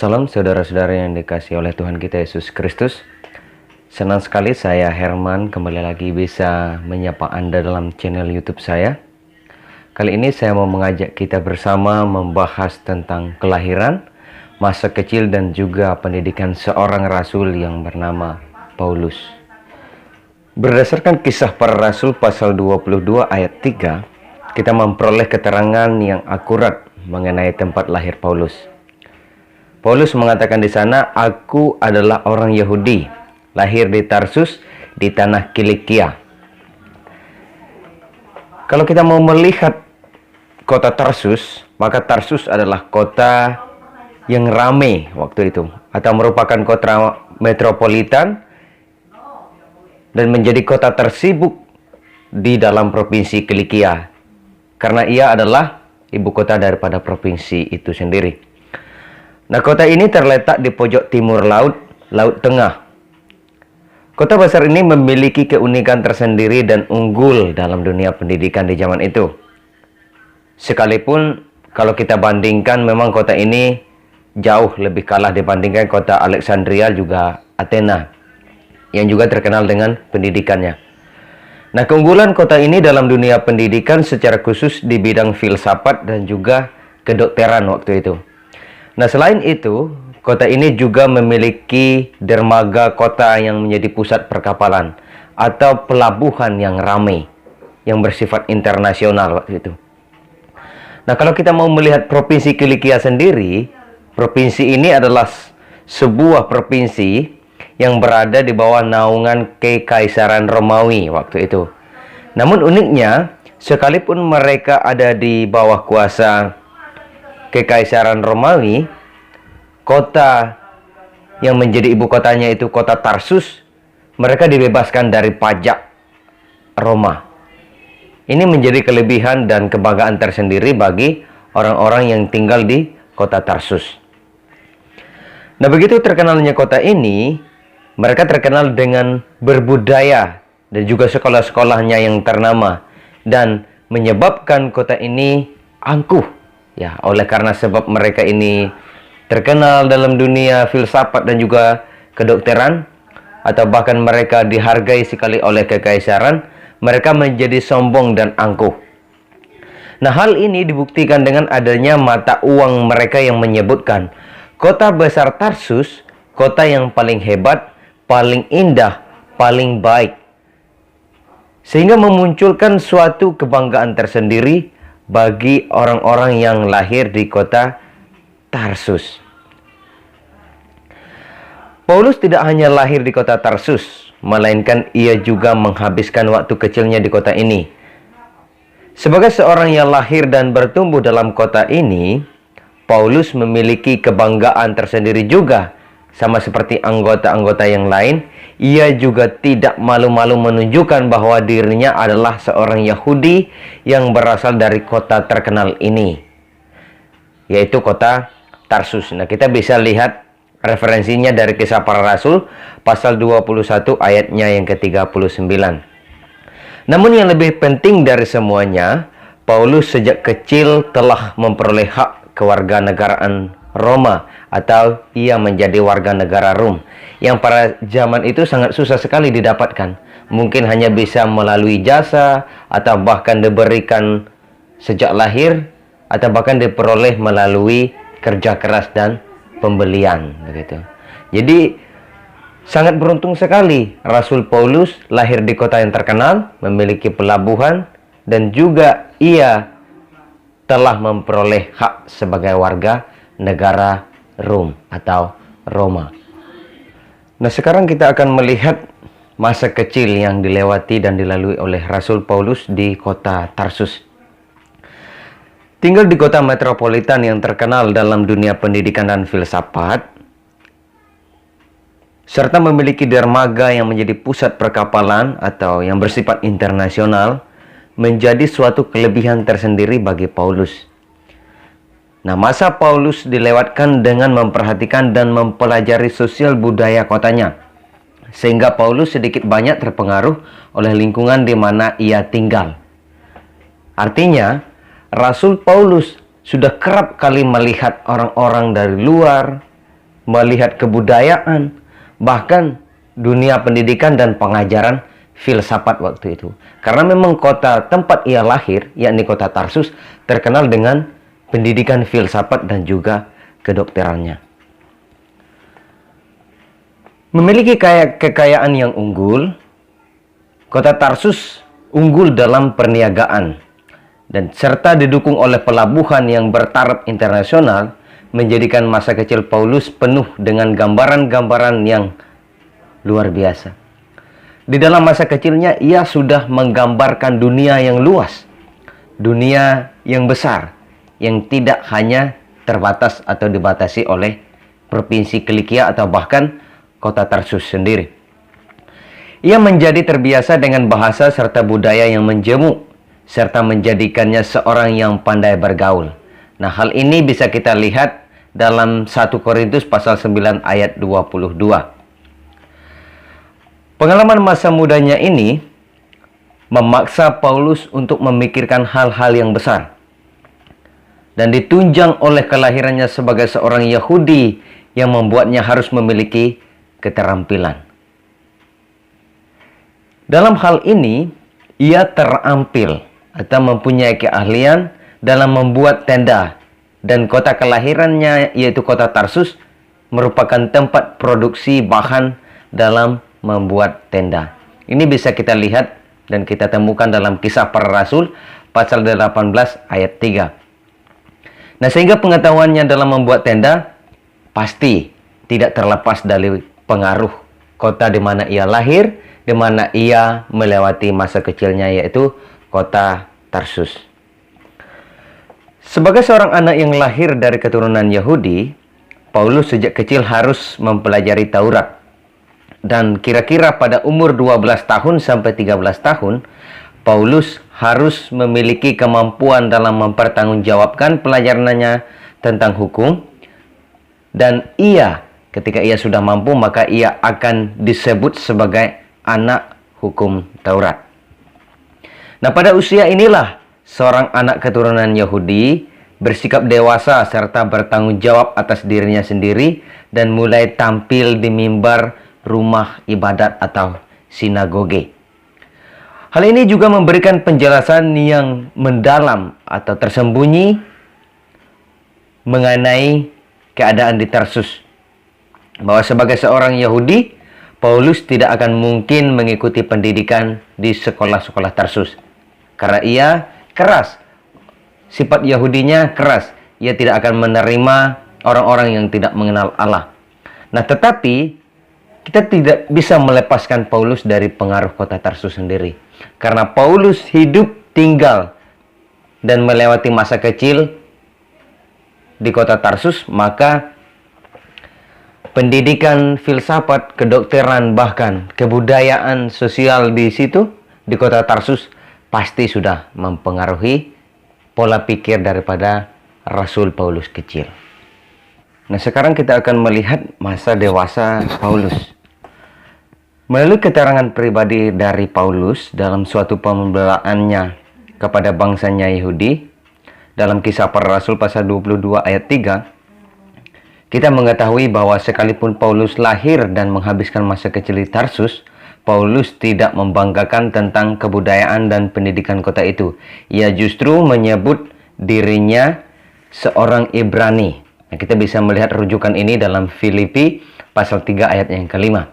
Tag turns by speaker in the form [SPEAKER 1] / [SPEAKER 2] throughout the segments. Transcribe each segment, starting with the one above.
[SPEAKER 1] Salam saudara-saudara yang dikasihi oleh Tuhan kita Yesus Kristus. Senang sekali saya Herman kembali lagi bisa menyapa Anda dalam channel YouTube saya. Kali ini saya mau mengajak kita bersama membahas tentang kelahiran, masa kecil dan juga pendidikan seorang rasul yang bernama Paulus. Berdasarkan Kisah Para Rasul pasal 22 ayat 3, kita memperoleh keterangan yang akurat mengenai tempat lahir Paulus. Paulus mengatakan di sana, "Aku adalah orang Yahudi, lahir di Tarsus, di tanah Kilikia." Kalau kita mau melihat kota Tarsus, maka Tarsus adalah kota yang ramai waktu itu, atau merupakan kota metropolitan dan menjadi kota tersibuk di dalam provinsi Kilikia, karena ia adalah ibu kota daripada provinsi itu sendiri. Nah, kota ini terletak di pojok timur laut, Laut Tengah. Kota besar ini memiliki keunikan tersendiri dan unggul dalam dunia pendidikan di zaman itu. Sekalipun kalau kita bandingkan, memang kota ini jauh lebih kalah dibandingkan kota Alexandria juga Athena, yang juga terkenal dengan pendidikannya. Nah, keunggulan kota ini dalam dunia pendidikan secara khusus di bidang filsafat dan juga kedokteran waktu itu. Nah, selain itu, kota ini juga memiliki dermaga kota yang menjadi pusat perkapalan atau pelabuhan yang ramai, yang bersifat internasional waktu itu. Nah, kalau kita mau melihat provinsi Kilikia sendiri, provinsi ini adalah sebuah provinsi yang berada di bawah naungan Kekaisaran Romawi waktu itu. Namun uniknya, sekalipun mereka ada di bawah kuasa Kekaisaran Romawi, kota yang menjadi ibu kotanya itu kota Tarsus, mereka dibebaskan dari pajak Roma. Ini menjadi kelebihan dan kebanggaan tersendiri bagi orang-orang yang tinggal di kota Tarsus. Nah, begitu terkenalnya kota ini, mereka terkenal dengan berbudaya dan juga sekolah-sekolahnya yang ternama, dan menyebabkan kota ini angkuh. Ya, oleh karena sebab mereka ini terkenal dalam dunia filsafat dan juga kedokteran, atau bahkan mereka dihargai sekali oleh kekaisaran, mereka menjadi sombong dan angkuh. Nah, hal ini dibuktikan dengan adanya mata uang mereka yang menyebutkan kota besar Tarsus, kota yang paling hebat, paling indah, paling baik. Sehingga memunculkan suatu kebanggaan tersendiri bagi orang-orang yang lahir di kota Tarsus. Paulus tidak hanya lahir di kota Tarsus, melainkan ia juga menghabiskan waktu kecilnya di kota ini. Sebagai seorang yang lahir dan bertumbuh dalam kota ini, Paulus memiliki kebanggaan tersendiri juga. Sama seperti anggota-anggota yang lain, ia juga tidak malu-malu menunjukkan bahwa dirinya adalah seorang Yahudi yang berasal dari kota terkenal ini, yaitu kota Tarsus. Nah, kita bisa lihat referensinya dari Kisah Para Rasul pasal 21 ayatnya yang ke-39. Namun yang lebih penting dari semuanya, Paulus sejak kecil telah memperoleh hak kewarganegaraan Roma, atau ia menjadi warga negara Rom, yang pada zaman itu sangat susah sekali didapatkan. Mungkin hanya bisa melalui jasa, atau bahkan diberikan sejak lahir, atau bahkan diperoleh melalui kerja keras dan pembelian begitu. Jadi sangat beruntung sekali Rasul Paulus lahir di kota yang terkenal, memiliki pelabuhan, dan juga ia telah memperoleh hak sebagai warga negara Rom atau Roma. Nah, sekarang kita akan melihat masa kecil yang dilewati dan dilalui oleh Rasul Paulus di kota Tarsus. Tinggal di kota metropolitan yang terkenal dalam dunia pendidikan dan filsafat, serta memiliki dermaga yang menjadi pusat perkapalan atau yang bersifat internasional, menjadi suatu kelebihan tersendiri bagi Paulus. Nah, masa Paulus dilewatkan dengan memperhatikan dan mempelajari sosial budaya kotanya, sehingga Paulus sedikit banyak terpengaruh oleh lingkungan di mana ia tinggal. Artinya, Rasul Paulus sudah kerap kali melihat orang-orang dari luar, melihat kebudayaan, bahkan dunia pendidikan dan pengajaran filsafat waktu itu. Karena memang kota tempat ia lahir, yakni kota Tarsus, terkenal dengan pendidikan filsafat dan juga kedokterannya. Memiliki kekayaan yang unggul, kota Tarsus unggul dalam perniagaan, dan serta didukung oleh pelabuhan yang bertaraf internasional, menjadikan masa kecil Paulus penuh dengan gambaran-gambaran yang luar biasa. Di dalam masa kecilnya, ia sudah menggambarkan dunia yang luas, dunia yang besar, yang tidak hanya terbatas atau dibatasi oleh provinsi Kilikia atau bahkan kota Tarsus sendiri. Ia menjadi terbiasa dengan bahasa serta budaya yang menjemuk, serta menjadikannya seorang yang pandai bergaul. Nah, hal ini bisa kita lihat dalam 1 Korintus pasal 9 ayat 22. Pengalaman masa mudanya ini memaksa Paulus untuk memikirkan hal-hal yang besar, dan ditunjang oleh kelahirannya sebagai seorang Yahudi yang membuatnya harus memiliki keterampilan. Dalam hal ini, ia terampil atau mempunyai keahlian dalam membuat tenda, dan kota kelahirannya yaitu kota Tarsus merupakan tempat produksi bahan dalam membuat tenda. Ini bisa kita lihat dan kita temukan dalam Kisah Para Rasul pasal 18 ayat 3. Nah, sehingga pengetahuannya dalam membuat tenda pasti tidak terlepas dari pengaruh kota di mana ia lahir, di mana ia melewati masa kecilnya, yaitu kota Tarsus. Sebagai seorang anak yang lahir dari keturunan Yahudi, Paulus sejak kecil harus mempelajari Taurat. Dan kira-kira pada umur 12 tahun sampai 13 tahun, Paulus harus memiliki kemampuan dalam mempertanggungjawabkan pelajarannya tentang hukum. Dan ketika ia sudah mampu, maka ia akan disebut sebagai anak hukum Taurat. Nah, pada usia inilah seorang anak keturunan Yahudi bersikap dewasa serta bertanggung jawab atas dirinya sendiri dan mulai tampil di mimbar rumah ibadat atau sinagoge. Hal ini juga memberikan penjelasan yang mendalam atau tersembunyi mengenai keadaan di Tarsus. Bahwa sebagai seorang Yahudi, Paulus tidak akan mungkin mengikuti pendidikan di sekolah-sekolah Tarsus. Karena ia keras. Sifat Yahudinya keras. Ia tidak akan menerima orang-orang yang tidak mengenal Allah. Nah, tetapi kita tidak bisa melepaskan Paulus dari pengaruh kota Tarsus sendiri. Karena Paulus hidup, tinggal, dan melewati masa kecil di kota Tarsus, maka pendidikan filsafat, kedokteran, bahkan kebudayaan sosial di situ, di kota Tarsus, pasti sudah mempengaruhi pola pikir daripada Rasul Paulus kecil. Nah, sekarang kita akan melihat masa dewasa Paulus. Melalui keterangan pribadi dari Paulus dalam suatu pembelaannya kepada bangsanya Yahudi, dalam Kisah Para Rasul pasal 22 ayat 3, kita mengetahui bahwa sekalipun Paulus lahir dan menghabiskan masa kecil di Tarsus, Paulus tidak membanggakan tentang kebudayaan dan pendidikan kota itu. Ia justru menyebut dirinya seorang Ibrani. Nah, kita bisa melihat rujukan ini dalam Filipi pasal 3 ayat yang kelima.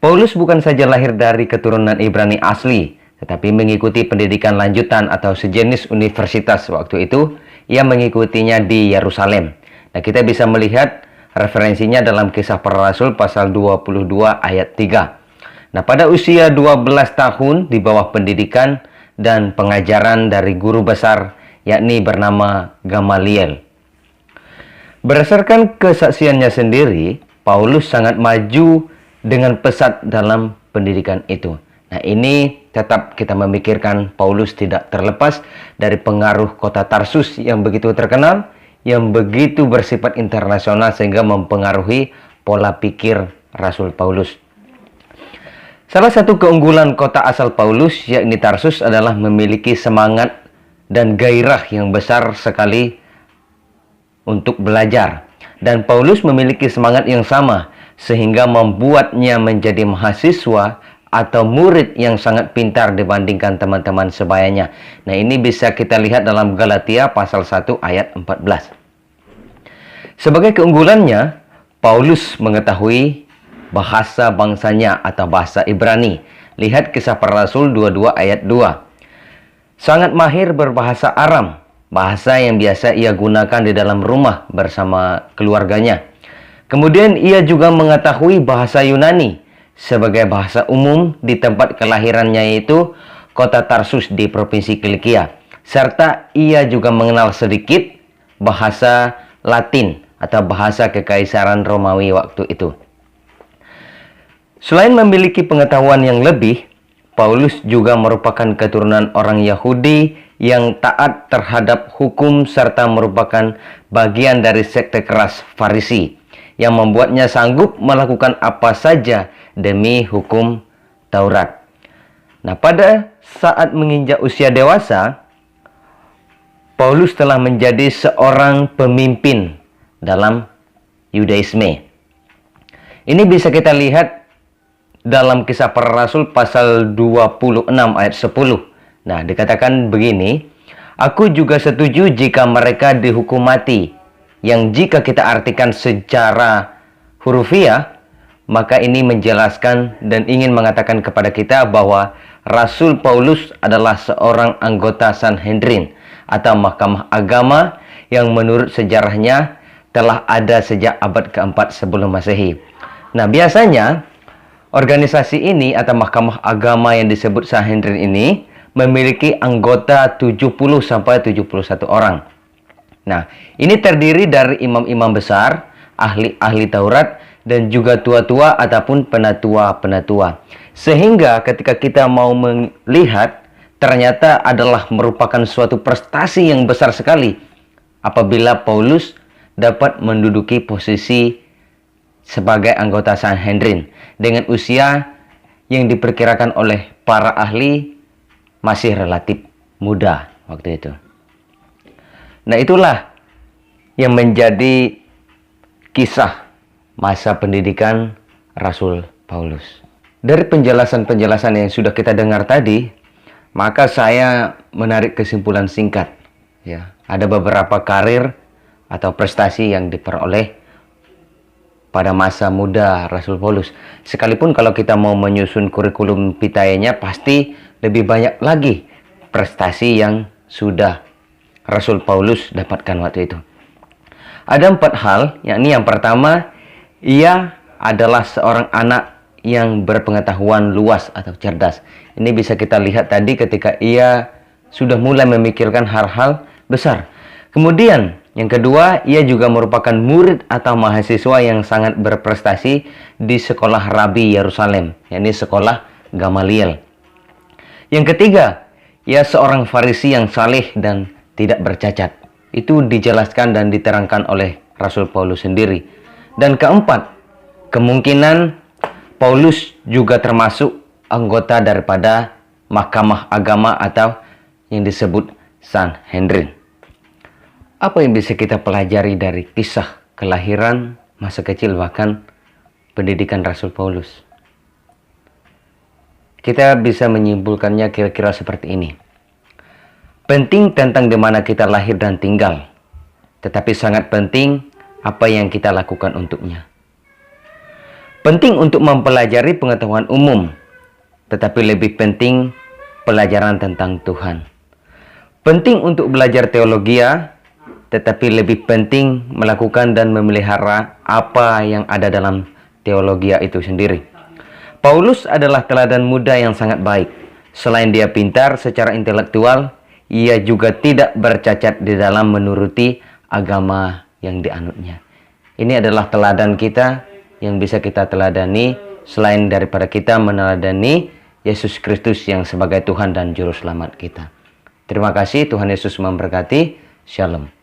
[SPEAKER 1] Paulus bukan saja lahir dari keturunan Ibrani asli, tetapi mengikuti pendidikan lanjutan atau sejenis universitas waktu itu. Ia mengikutinya di Yerusalem. Nah, kita bisa melihat referensinya dalam Kisah Para Rasul pasal 22 ayat 3. Nah, pada usia 12 tahun di bawah pendidikan dan pengajaran dari guru besar yakni bernama Gamaliel. Berdasarkan kesaksiannya sendiri, Paulus sangat maju dengan pesat dalam pendidikan itu. Nah, ini tetap kita memikirkan Paulus tidak terlepas dari pengaruh kota Tarsus yang begitu terkenal, yang begitu bersifat internasional sehingga mempengaruhi pola pikir Rasul Paulus. Salah satu keunggulan kota asal Paulus, yakni Tarsus, adalah memiliki semangat dan gairah yang besar sekali untuk belajar. Dan Paulus memiliki semangat yang sama, sehingga membuatnya menjadi mahasiswa atau murid yang sangat pintar dibandingkan teman-teman sebayanya. Nah, ini bisa kita lihat dalam Galatia pasal 1 ayat 14. Sebagai keunggulannya, Paulus mengetahui bahasa bangsanya atau bahasa Ibrani. Lihat Kisah Para Rasul 22 ayat 2. Sangat mahir berbahasa Aram, bahasa yang biasa ia gunakan di dalam rumah bersama keluarganya. Kemudian ia juga mengetahui bahasa Yunani sebagai bahasa umum di tempat kelahirannya, yaitu kota Tarsus di provinsi Kilikia. Serta ia juga mengenal sedikit bahasa Latin atau bahasa Kekaisaran Romawi waktu itu. Selain memiliki pengetahuan yang lebih, Paulus juga merupakan keturunan orang Yahudi yang taat terhadap hukum serta merupakan bagian dari sekte keras Farisi yang membuatnya sanggup melakukan apa saja demi hukum Taurat. Nah, pada saat menginjak usia dewasa, Paulus telah menjadi seorang pemimpin dalam Yudaisme. Ini bisa kita lihat dalam Kisah Para Rasul pasal 26 ayat 10. Nah, dikatakan begini, "Aku juga setuju jika mereka dihukum mati," yang jika kita artikan secara hurufiah, maka ini menjelaskan dan ingin mengatakan kepada kita bahwa Rasul Paulus adalah seorang anggota Sanhedrin atau Mahkamah Agama yang menurut sejarahnya telah ada sejak abad keempat sebelum Masehi. Nah, biasanya organisasi ini atau Mahkamah Agama yang disebut Sanhedrin ini memiliki anggota 70 sampai 71 orang. Nah, ini terdiri dari imam-imam besar, ahli-ahli Taurat, dan juga tua-tua ataupun penatua-penatua. Sehingga ketika kita mau melihat, ternyata adalah merupakan suatu prestasi yang besar sekali apabila Paulus dapat menduduki posisi sebagai anggota Sanhedrin dengan usia yang diperkirakan oleh para ahli masih relatif muda waktu itu. Nah, itulah yang menjadi kisah masa pendidikan Rasul Paulus. Dari penjelasan-penjelasan yang sudah kita dengar tadi, maka saya menarik kesimpulan singkat. Ya, ada beberapa karir atau prestasi yang diperoleh pada masa muda Rasul Paulus. Sekalipun kalau kita mau menyusun kurikulum vitae-nya, pasti lebih banyak lagi prestasi yang sudah Rasul Paulus dapatkan waktu itu. Ada 4 hal, yakni yang pertama, ia adalah seorang anak yang berpengetahuan luas atau cerdas. Ini bisa kita lihat tadi ketika ia sudah mulai memikirkan hal-hal besar. Kemudian, yang kedua, ia juga merupakan murid atau mahasiswa yang sangat berprestasi di sekolah Rabi Yerusalem, yakni sekolah Gamaliel. Yang ketiga, ia seorang Farisi yang saleh dan tidak bercacat. Itu dijelaskan dan diterangkan oleh Rasul Paulus sendiri. Dan keempat, kemungkinan Paulus juga termasuk anggota daripada Mahkamah Agama atau yang disebut Sanhedrin. Apa yang bisa kita pelajari dari kisah kelahiran, masa kecil, bahkan pendidikan Rasul Paulus? Kita bisa menyimpulkannya kira-kira seperti ini. Penting tentang di mana kita lahir dan tinggal, tetapi sangat penting apa yang kita lakukan untuknya. Penting untuk mempelajari pengetahuan umum, tetapi lebih penting pelajaran tentang Tuhan. Penting untuk belajar teologi, tetapi lebih penting melakukan dan memelihara apa yang ada dalam teologi itu sendiri. Paulus adalah teladan muda yang sangat baik. Selain dia pintar secara intelektual, ia juga tidak bercacat di dalam menuruti agama yang dianutnya. Ini adalah teladan kita yang bisa kita teladani selain daripada kita meneladani Yesus Kristus yang sebagai Tuhan dan Juru Selamat kita. Terima kasih, Tuhan Yesus memberkati. Shalom.